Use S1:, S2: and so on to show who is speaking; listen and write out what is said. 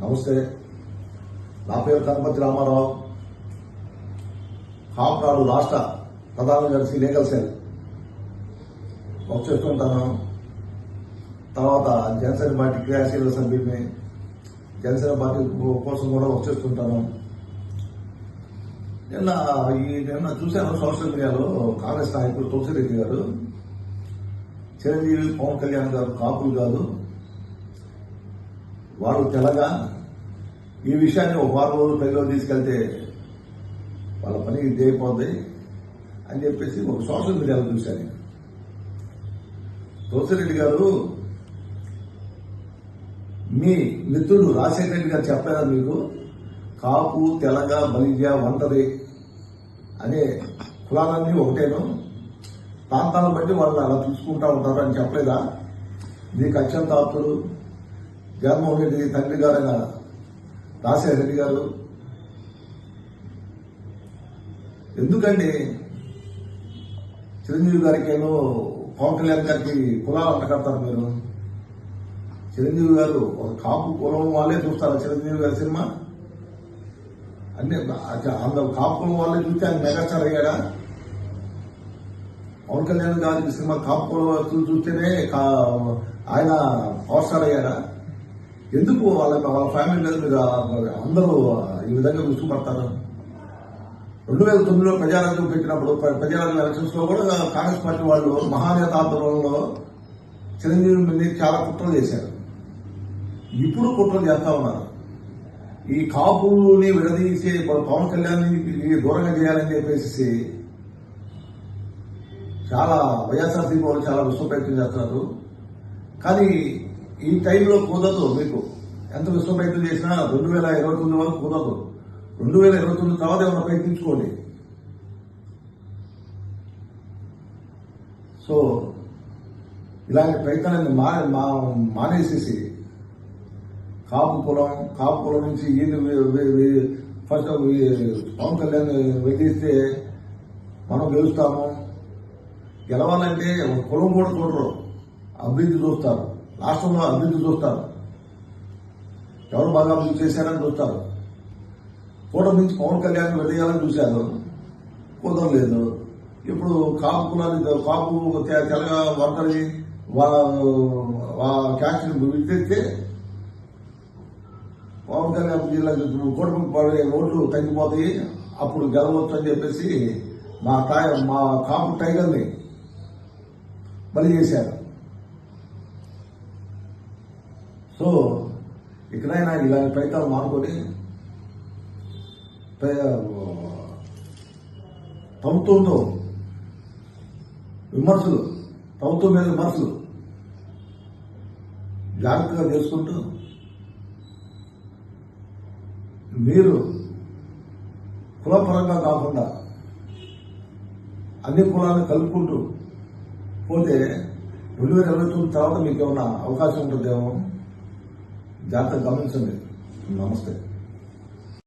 S1: నమస్తే. నా పేరు కనపతి రామారావు. కాపునాడు రాష్ట్ర ప్రధాన కార్యదర్శి లీగల్ సెల్ వర్క్ చేస్తుంటాను. తర్వాత జనసేన పార్టీ క్రియాశీల సభ్యుడిని, జనసేన పార్టీ కోసం కూడా వర్క్ చేస్తుంటాను. నిన్న చూశాను సోషల్ మీడియాలో కాంగ్రెస్ నాయకులు తులసిరెడ్డి గారు, చిరంజీవి పవన్ కళ్యాణ్ గారు కాపులు కాదు, వాళ్ళు తెలగా, ఈ విషయాన్ని ఒక వారం రోజులు పైలో తీసుకెళ్తే వాళ్ళ పని ఇది అయిపోద్ది అని చెప్పేసి ఒక సోషల్ మీడియాలో చూశాను. తులసిరెడ్డి గారు, మీ మిత్రుడు రాజశేఖర రెడ్డి గారు చెప్పారా మీకు కాపు, తెలగ, బలిజ, ఒంటరి అనే కులాలన్నీ ఒకటేను, ప్రాంతాలను బట్టి వాళ్ళని అలా చూసుకుంటా ఉంటారు అని చెప్పలేదా? దీనికి అత్యంత ఆప్తుడు జగన్మోహన్ రెడ్డి తండ్రి గారైన రాజశేఖర రెడ్డి గారు. ఎందుకండి చిరంజీవి గారికి ఏమో పవన్ కళ్యాణ్ గారికి కులాలు అంటకడతారు మీరు? చిరంజీవి గారు ఒక కాపు కులం వాళ్ళే చూస్తారా చిరంజీవి గారి సినిమా? అన్ని అందరూ కాపు కులం వాళ్ళే చూస్తే ఆయన మెగాస్టార్ అయ్యాడా? పవన్ కళ్యాణ్ గారి సినిమా కాపు కులం చూస్తేనే ఆయన పవర్ స్టార్ అయ్యాడా? ఎందుకు వాళ్ళ ఫ్యామిలీ మీద మీరు అందరూ ఈ విధంగా విసుగుపడతారు? 2009లో ప్రజారాజ్యం పెట్టినప్పుడు, ప్రజారాజ్యం ఎలక్షన్స్ లో కూడా కాంగ్రెస్ పార్టీ వాళ్ళు మహానేత ఆందోళనలో చిరంజీవి మీద చాలా కుట్రలు చేశారు. ఇప్పుడు కుట్రలు చేస్తా ఉన్నారు. ఈ కాపుని విడదీసి పవన్ కళ్యాణ్ దూరంగా చేయాలని చెప్పేసి చాలా వైఎస్ఆర్సీపీ వాళ్ళు చాలా విశ్వ ప్రయత్నం చేస్తున్నారు. కానీ ఈ టైంలో కుదరదు. మీకు ఎంత విశ్వ ప్రయత్నం చేసినా 2029 వరకు కుదరదు. 2029 తర్వాత ఏమైనా ప్రయత్నించుకోండి. సో ఇలాంటి ప్రయత్నాన్ని మానేసేసి కాపు కులం నుంచి ఫస్ట్ పవన్ కళ్యాణ్ వెళ్తే మనం గెలుస్తాము. గెలవాలంటే కులం కూడా చూడరు, అభివృద్ధి చూస్తారు. రాష్ట్రంలో అభివృద్ధి చూస్తారు, ఎవరు బాగా అభివృద్ధి చేశారని చూస్తారు. కూటమి నుంచి పవన్ కళ్యాణ్ వెళ్ళేయాలని చూశారు, కుదరలేదు. ఇప్పుడు కాపు కులాన్ని, కాపు తెలగ, ఒంటరి క్యాస్ట్ విడితే పవన్ కళ్యాణ్ జిల్లాకి కూటమి పడే ఓట్లు తగ్గిపోతాయి, అప్పుడు గెలవచ్చు అని చెప్పేసి మా కాపు టైగర్ని బలి చేశారు. సో ఇక్కడైనా ఇలాంటి ప్రయత్నాలు మానుకొని ప్రభుత్వంతో విమర్శలు, ప్రభుత్వం మీద విమర్శలు జాగ్రత్తగా చేసుకుంటూ మీరు కులపరంగా కాకుండా అన్ని కులాలను కలుపుకుంటూ పోతే 2029 తర్వాత మీకు ఏమన్నా అవకాశం ఉంటుందేమో. జాగ్రత్తగా గమనించండి. నమస్తే.